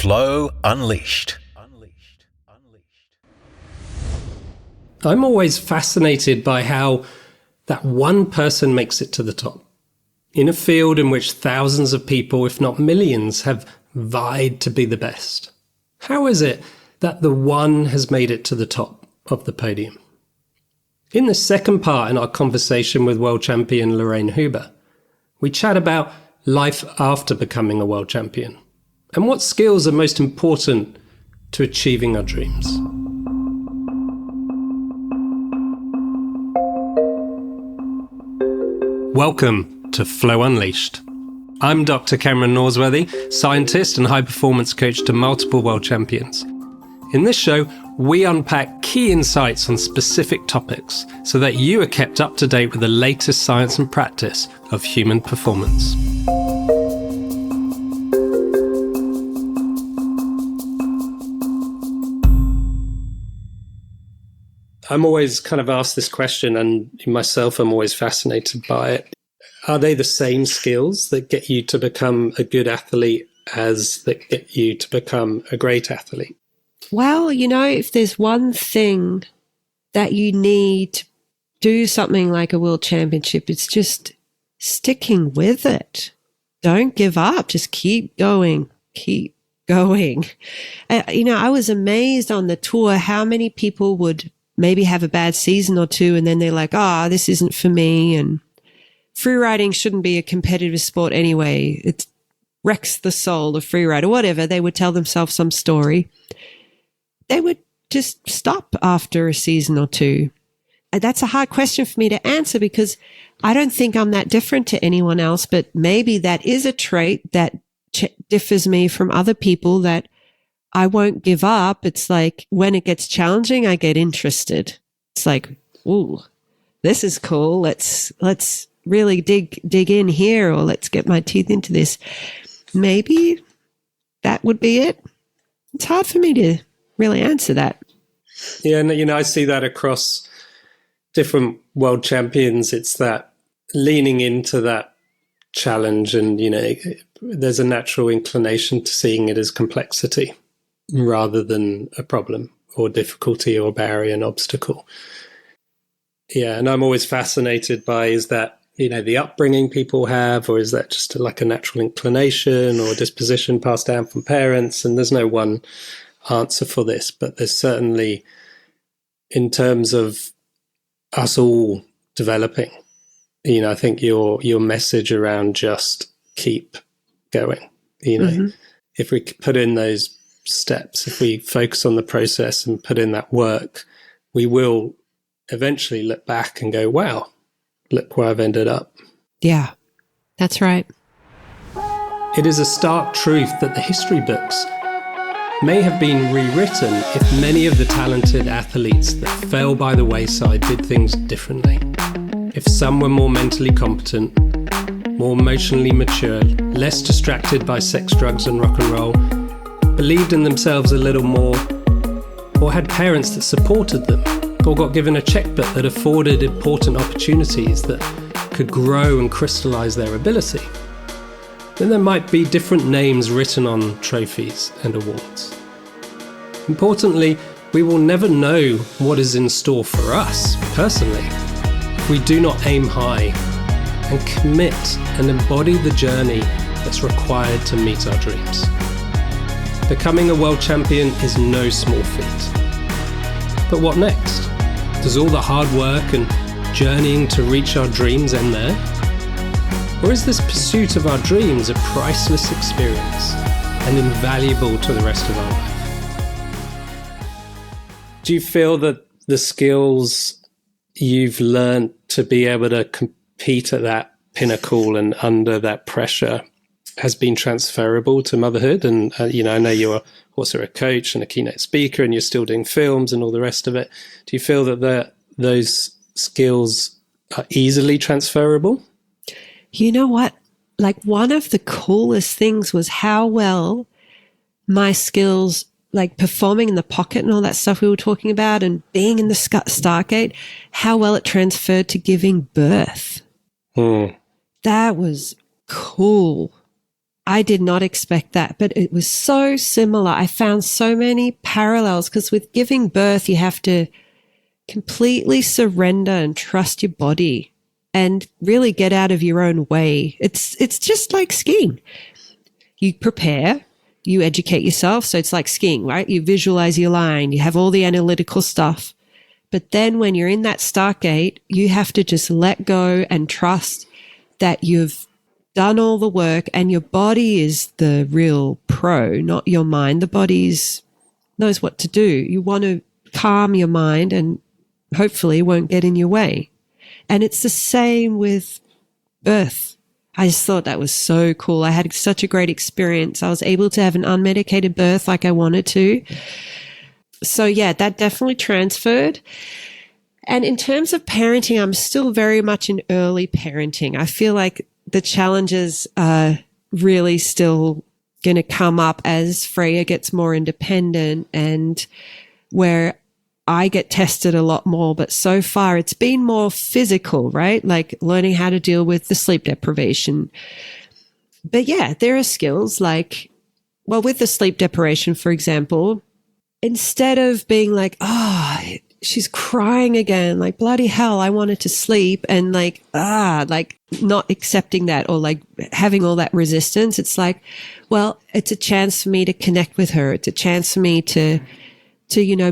Flow Unleashed. I'm always fascinated by how that one person makes it to the top. In a field in which thousands of people, if not millions, have vied to be the best. How is it that the one has made it to the top of the podium? In the second part in our conversation with world champion Lorraine Huber, we chat about life after becoming a world champion and what skills are most important to achieving our dreams. Welcome to Flow Unleashed. I'm Dr. Cameron Norsworthy, scientist and high-performance coach to multiple world champions. In this show, we unpack key insights on specific topics so that you are kept up to date with the latest science and practice of human performance. I'm always kind of asked this question, and myself, I'm always fascinated by it. Are they the same skills that get you to become a good athlete as that get you to become a great athlete? Well, if there's one thing that you need to do something like a world championship, it's just sticking with it. Don't give up. Just keep going. Keep going. I was amazed on the tour how many people would maybe have a bad season or two and then they're like, this isn't for me. And freeriding shouldn't be a competitive sport anyway. It wrecks the soul of freeride or whatever. They would tell themselves some story. They would just stop after a season or two. And that's a hard question for me to answer because I don't think I'm that different to anyone else, but maybe that is a trait that differs me from other people, that I won't give up. It's like when it gets challenging, I get interested. It's like, ooh, this is cool. Let's really dig in here, or let's get my teeth into this. Maybe that would be it. It's hard for me to really answer that. Yeah, and I see that across different world champions. It's that leaning into that challenge, and there's a natural inclination to seeing it as complexity rather than a problem or difficulty or barrier and obstacle. Yeah, and I'm always fascinated by, is that the upbringing people have, or is that just like a natural inclination or disposition passed down from parents? And there's no one answer for this, but there's certainly, in terms of us all developing, I think your message around just keep going, if we put in those steps, if we focus on the process and put in that work, we will eventually look back and go, wow, look where I've ended up. Yeah, that's right. It is a stark truth that the history books may have been rewritten if many of the talented athletes that fell by the wayside did things differently. If some were more mentally competent, more emotionally mature, less distracted by sex, drugs, and rock and roll, believed in themselves a little more, or had parents that supported them, or got given a checkbook that afforded important opportunities that could grow and crystallize their ability, then there might be different names written on trophies and awards. Importantly, we will never know what is in store for us personally if we do not aim high and commit and embody the journey that's required to meet our dreams. Becoming a world champion is no small feat. But what next? Does all the hard work and journeying to reach our dreams end there? Or is this pursuit of our dreams a priceless experience and invaluable to the rest of our life? Do you feel that the skills you've learned to be able to compete at that pinnacle and under that pressure has been transferable to motherhood? And, I know you're also a coach and a keynote speaker, and you're still doing films and all the rest of it. Do you feel that those skills are easily transferable? You know what? Like, one of the coolest things was how well my skills, like performing in the pocket and all that stuff we were talking about, and being in the Stargate, how well it transferred to giving birth. That was cool. I did not expect that, but it was so similar. I found so many parallels because with giving birth, you have to completely surrender and trust your body and really get out of your own way. It's just like skiing. You prepare, you educate yourself. So it's like skiing, right? You visualize your line, you have all the analytical stuff. But then when you're in that start gate, you have to just let go and trust that you've done all the work and your body is the real pro, not your mind. The body knows what to do. You want to calm your mind and hopefully won't get in your way. And it's the same with birth. I just thought that was so cool. I had such a great experience. I was able to have an unmedicated birth like I wanted to. So yeah, that definitely transferred. And in terms of parenting, I'm still very much in early parenting. I feel like the challenges are really still going to come up as Freya gets more independent and where I get tested a lot more. But so far it's been more physical, right? Like learning how to deal with the sleep deprivation. But yeah, there are skills like, well, with the sleep deprivation, for example, instead of being like, oh, she's crying again, like bloody hell, I wanted to sleep, and like not accepting that or like having all that resistance, it's like, well, it's a chance for me to connect with her. It's a chance for me to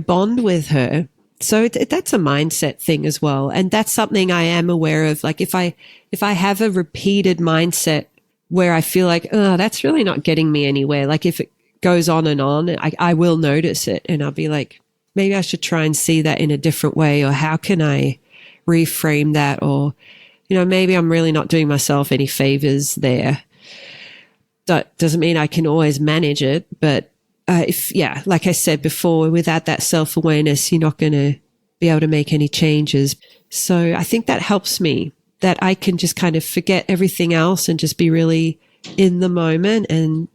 bond with her. So that's a mindset thing as well. And that's something I am aware of. Like if I have a repeated mindset where I feel like, oh, that's really not getting me anywhere. Like if it goes on and on, I will notice it and I'll be like, maybe I should try and see that in a different way, or how can I reframe that? Or, maybe I'm really not doing myself any favors there. That doesn't mean I can always manage it, but like I said before, without that self-awareness, you're not going to be able to make any changes. So I think that helps me, that I can just kind of forget everything else and just be really in the moment and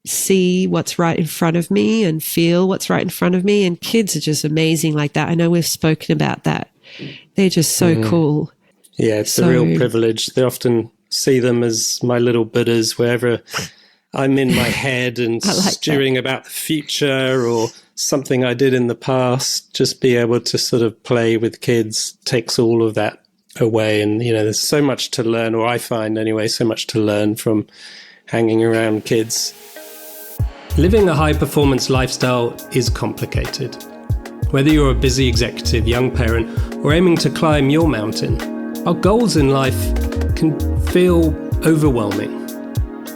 see what's right in front of me and feel what's right in front of me. And kids are just amazing like that. I know we've spoken about that. They're just so cool. Yeah, it's a real privilege. They often see them as my little Buddhas wherever I'm in my head and stewing about the future or something I did in the past. Just be able to sort of play with kids takes all of that away. And, there's so much to learn, or I find anyway, so much to learn from hanging around kids. Living a high-performance lifestyle is complicated. Whether you're a busy executive, young parent, or aiming to climb your mountain, our goals in life can feel overwhelming.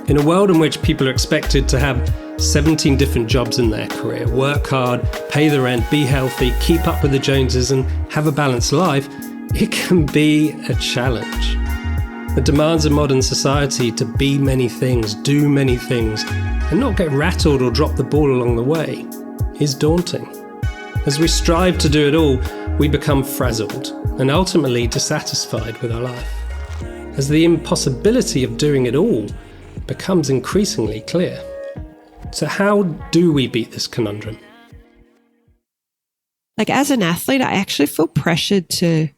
In a world in which people are expected to have 17 different jobs in their career, work hard, pay the rent, be healthy, keep up with the Joneses, and have a balanced life, it can be a challenge. The demands of modern society to be many things, do many things, and not get rattled or drop the ball along the way is daunting. As we strive to do it all, we become frazzled and ultimately dissatisfied with our life, as the impossibility of doing it all becomes increasingly clear. So how do we beat this conundrum? Like as an athlete, I actually feel pressured to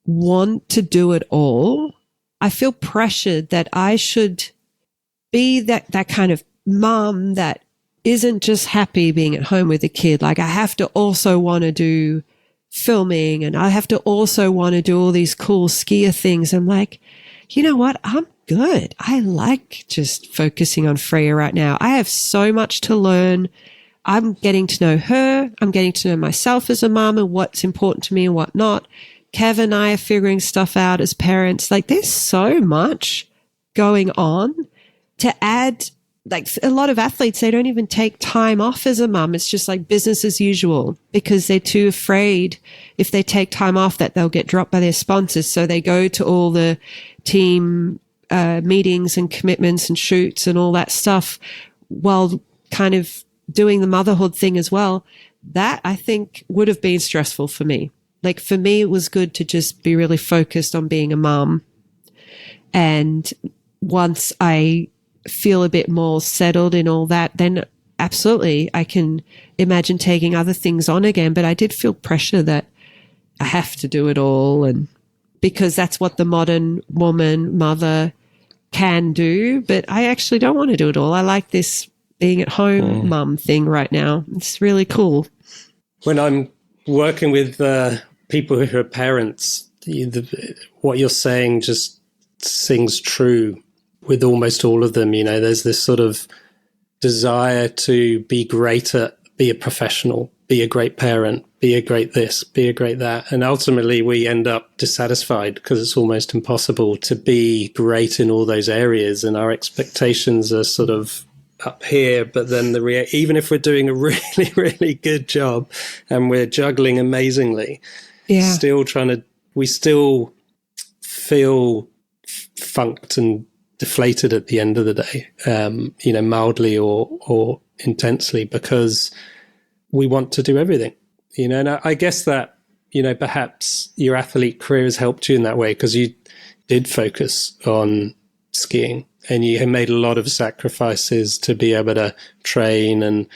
want to do it all. I feel pressured that I should be that kind of mom that isn't just happy being at home with a kid. Like I have to also want to do filming and I have to also want to do all these cool skier things. I'm like, you know what? I'm good. I like just focusing on Freya right now. I have so much to learn. I'm getting to know her. I'm getting to know myself as a mom and what's important to me and what not. Kev and I are figuring stuff out as parents. Like there's so much going on to add. Like a lot of athletes, they don't even take time off as a mum. It's just like business as usual because they're too afraid if they take time off that they'll get dropped by their sponsors. So they go to all the team meetings and commitments and shoots and all that stuff while kind of doing the motherhood thing as well. That I think would have been stressful for me. Like for me, it was good to just be really focused on being a mum. And once I feel a bit more settled in all that, then absolutely I can imagine taking other things on again. But I did feel pressure that I have to do it all. And because that's what the modern woman, mother can do, but I actually don't want to do it all. I like this being at home mum thing right now. It's really cool. When I'm working with people who are parents, what you're saying just sings true with almost all of them. There's this sort of desire to be greater, be a professional, be a great parent, be a great this, be a great that. And ultimately we end up dissatisfied because it's almost impossible to be great in all those areas. And our expectations are sort of up here, but then even if we're doing a really, really good job and we're juggling amazingly, we still feel funked and deflated at the end of the day, mildly or intensely, because we want to do everything, and I guess that, perhaps your athlete career has helped you in that way, because you did focus on skiing and you made a lot of sacrifices to be able to train and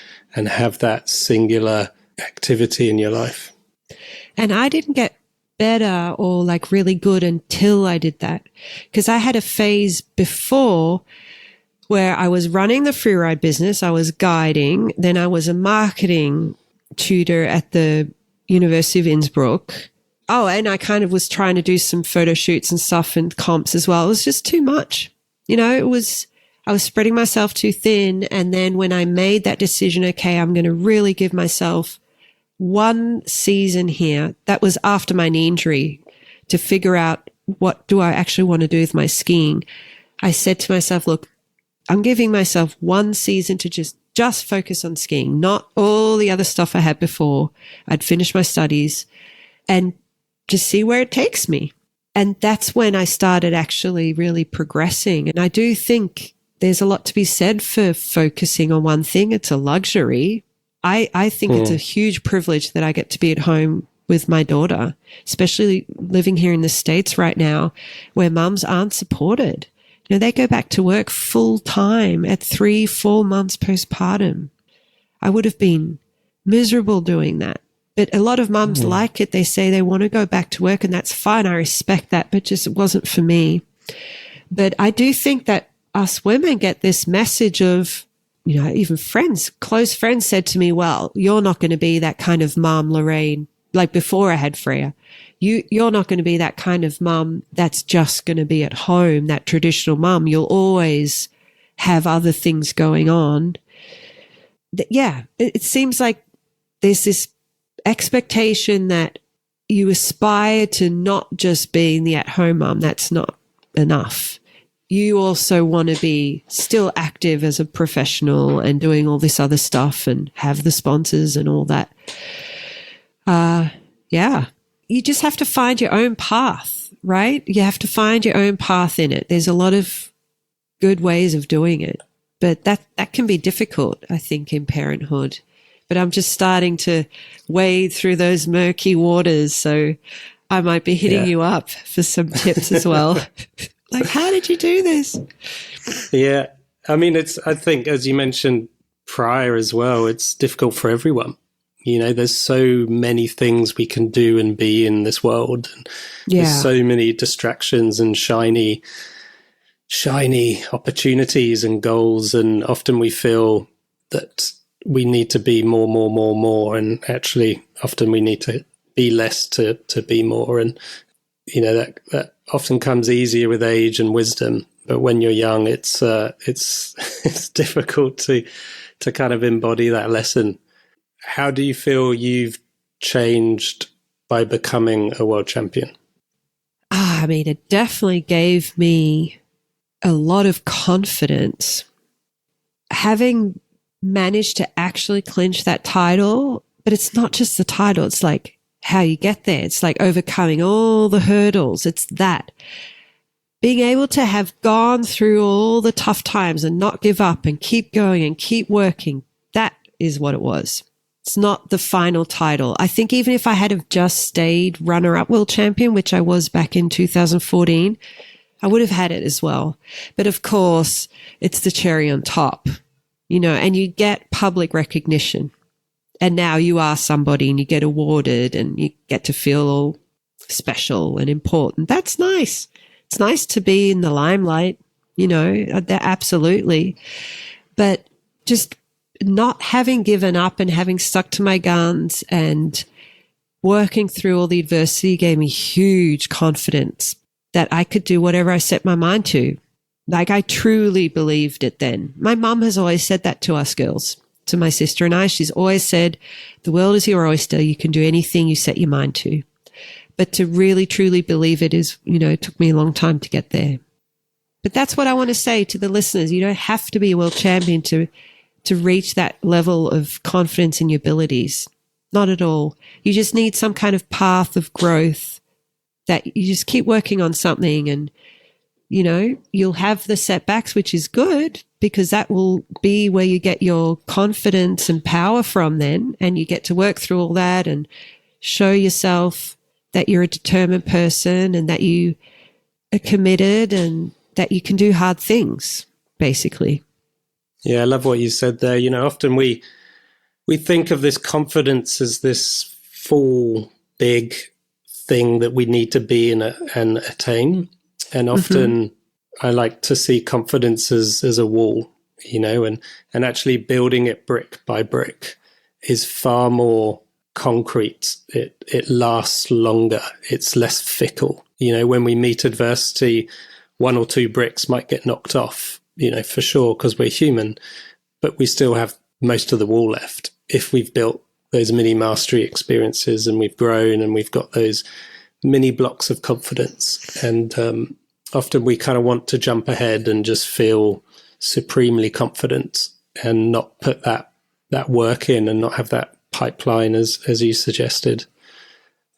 have that singular activity in your life. And I didn't get better or like really good until I did that, because I had a phase before where I was running the freeride business, I was guiding, then I was a marketing tutor at the University of Innsbruck. Oh, and I kind of was trying to do some photo shoots and stuff and comps as well. It was just too much. I was spreading myself too thin. And then when I made that decision, okay, I'm going to really give myself one season here, that was after my knee injury, to figure out what do I actually want to do with my skiing. I said to myself, look, I'm giving myself one season to just focus on skiing, not all the other stuff I had before. I'd finished my studies and just see where it takes me. And that's when I started actually really progressing. And I do think there's a lot to be said for focusing on one thing. It's a luxury. I think it's a huge privilege that I get to be at home with my daughter, especially living here in the States right now where mums aren't supported. They go back to work full time at 3-4 months postpartum. I would have been miserable doing that. But a lot of mums like it. They say they want to go back to work, and that's fine. I respect that, but just it wasn't for me. But I do think that us women get this message of, even friends, close friends said to me, well, you're not going to be that kind of mum, Lorraine, like before I had Freya. You're not going to be that kind of mum that's just going to be at home, that traditional mum. You'll always have other things going on. It seems like there's this expectation that you aspire to not just being the at-home mum. That's not enough. You also want to be still active as a professional and doing all this other stuff and have the sponsors and all that. You just have to find your own path, right? You have to find your own path in it. There's a lot of good ways of doing it, but that can be difficult, I think, in parenthood. But I'm just starting to wade through those murky waters, so I might be hitting you up for some tips as well. Like, how did you do this? Yeah. I mean, I think, as you mentioned prior as well, it's difficult for everyone. There's so many things we can do and be in this world. And there's so many distractions and shiny opportunities and goals. And often we feel that we need to be more. And actually, often we need to be less to be more. And, that often comes easier with age and wisdom. But when you're young, it's difficult to kind of embody that lesson. How do you feel you've changed by becoming a world champion? I mean, it definitely gave me a lot of confidence. Having managed to actually clinch that title, but it's not just the title. It's like how you get there. It's like overcoming all the hurdles. It's that. Being able to have gone through all the tough times and not give up and keep going and keep working, that is what it was. It's not the final title. I think even if I had have just stayed runner-up world champion, which I was back in 2014, I would have had it as well. But of course, it's the cherry on top, and you get public recognition. And now you are somebody and you get awarded and you get to feel all special and important. That's nice. It's nice to be in the limelight. Absolutely. But just not having given up and having stuck to my guns and working through all the adversity gave me huge confidence that I could do whatever I set my mind to. Like, I truly believed it then. My mum has always said that to us girls, to my sister and I. She's always said, the world is your oyster. You can do anything you set your mind to. But to really, truly believe it is, it took me a long time to get there. But that's what I want to say to the listeners. You don't have to be a world champion to reach that level of confidence in your abilities. Not at all. You just need some kind of path of growth that you just keep working on something, and, you'll have the setbacks, which is good because that will be where you get your confidence and power from then, and you get to work through all that and show yourself that you're a determined person and that you are committed and that you can do hard things, basically. Yeah, I love what you said there. Often we think of this confidence as this full, big thing that we need to be and attain. And often I like to see confidence as a wall, and actually building it brick by brick is far more concrete. It lasts longer. It's less fickle. When we meet adversity, 1 or 2 bricks might get knocked off, for sure, because we're human, but we still have most of the wall left. If we've built those mini mastery experiences and we've grown and we've got those mini blocks of confidence. And often we kind of want to jump ahead and just feel supremely confident and not put that work in and not have that pipeline as you suggested.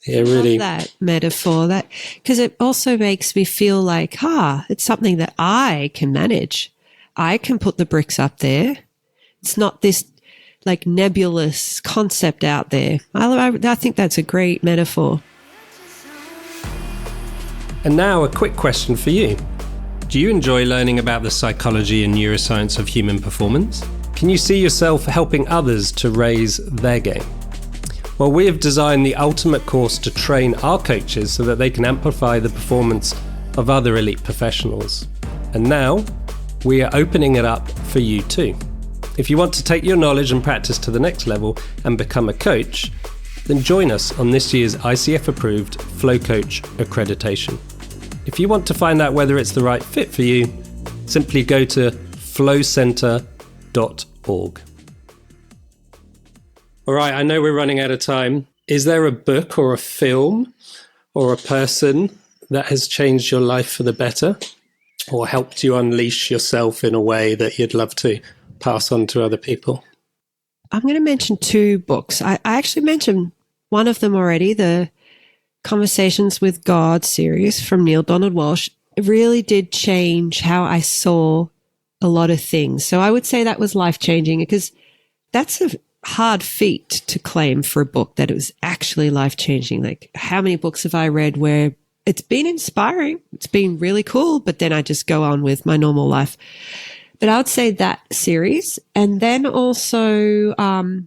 Yeah, really. I love that metaphor, that because it also makes me feel like, it's something that I can manage. I can put the bricks up there. It's not this like nebulous concept out there. I think that's a great metaphor. And now a quick question for you. Do you enjoy learning about the psychology and neuroscience of human performance? Can you see yourself helping others to raise their game? Well, we have designed the ultimate course to train our coaches so that they can amplify the performance of other elite professionals. And now we are opening it up for you too. If you want to take your knowledge and practice to the next level and become a coach, then join us on this year's ICF-approved Flow Coach accreditation. If you want to find out whether it's the right fit for you, simply go to flowcenter.org. All right, I know we're running out of time. Is there a book or a film or a person that has changed your life for the better or helped you unleash yourself in a way that you'd love to pass on to other people? I'm going to mention 2 books. I actually mentioned one of them already, the Conversations with God series from Neil Donald Walsh. It really did change how I saw a lot of things. So I would say that was life-changing, because that's a hard feat to claim for a book that it was actually life-changing. Like, how many books have I read where it's been inspiring, it's been really cool, but then I just go on with my normal life? But I would say that series. And then also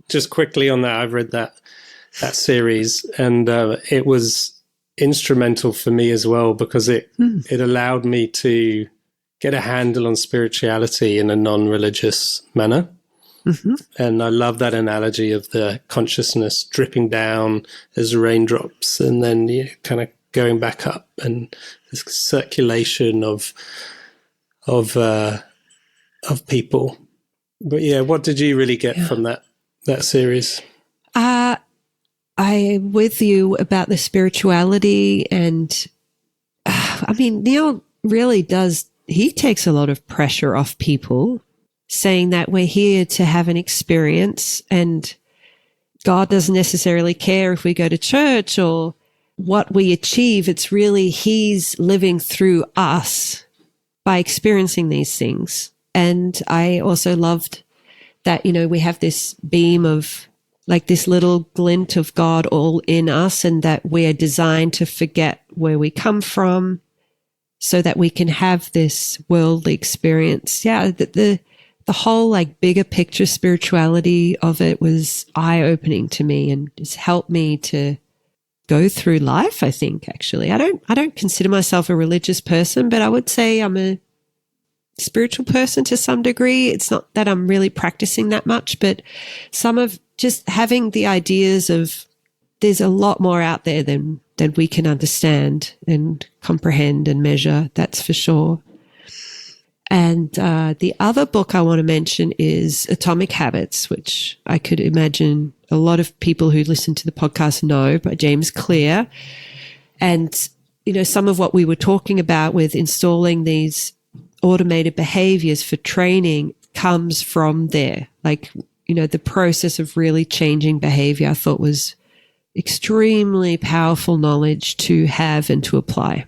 just quickly on that, I've read that series, and it was instrumental for me as well, because it allowed me to get a handle on spirituality in a non-religious manner. Mm-hmm. And I love that analogy of the consciousness dripping down as raindrops and then kind of going back up, and this circulation of people. But yeah, what did you really get from that series? I'm with you about the spirituality, and I mean, Neil really does, he takes a lot of pressure off people, saying that we're here to have an experience and God doesn't necessarily care if we go to church or what we achieve. It's really He's living through us by experiencing these things. And I also loved that, we have this beam of like this little glint of God all in us, and that we are designed to forget where we come from so that we can have this worldly experience. Yeah, the whole like bigger picture spirituality of it was eye-opening to me, and it's helped me to go through life, I think, actually. I don't consider myself a religious person, but I would say I'm a spiritual person to some degree. It's not that I'm really practicing that much, but some of just having the ideas of there's a lot more out there than we can understand and comprehend and measure, that's for sure. And the other book I want to mention is Atomic Habits, which I could imagine a lot of people who listen to the podcast know, by James Clear. And, you know, some of what we were talking about with installing these automated behaviors for training comes from there. Like, you know, the process of really changing behavior I thought was extremely powerful knowledge to have and to apply.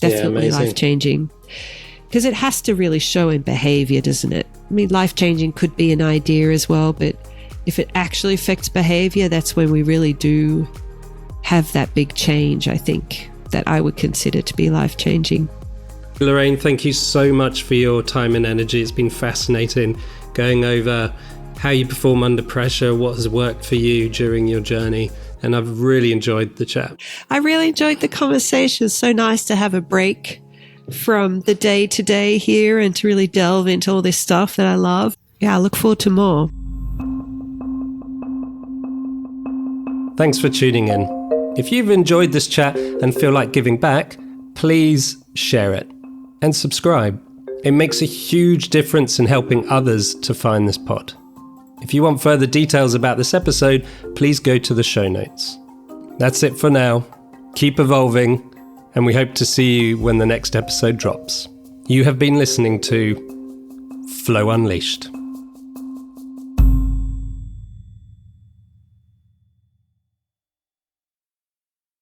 Definitely life-changing. Because it has to really show in behavior, doesn't it? I mean, life-changing could be an idea as well, but if it actually affects behavior, that's when we really do have that big change, I think, that I would consider to be life-changing. Lorraine, thank you so much for your time and energy. It's been fascinating going over how you perform under pressure, what has worked for you during your journey. And I've really enjoyed the chat. I really enjoyed the conversation. It's so nice to have a break from the day-to-day here and to really delve into all this stuff that I love. Yeah, I look forward to more. Thanks for tuning in. If you've enjoyed this chat and feel like giving back, please share it and subscribe. It makes a huge difference in helping others to find this pod. If you want further details about this episode, please go to the show notes. That's it for now. Keep evolving, and we hope to see you when the next episode drops. You have been listening to Flow Unleashed.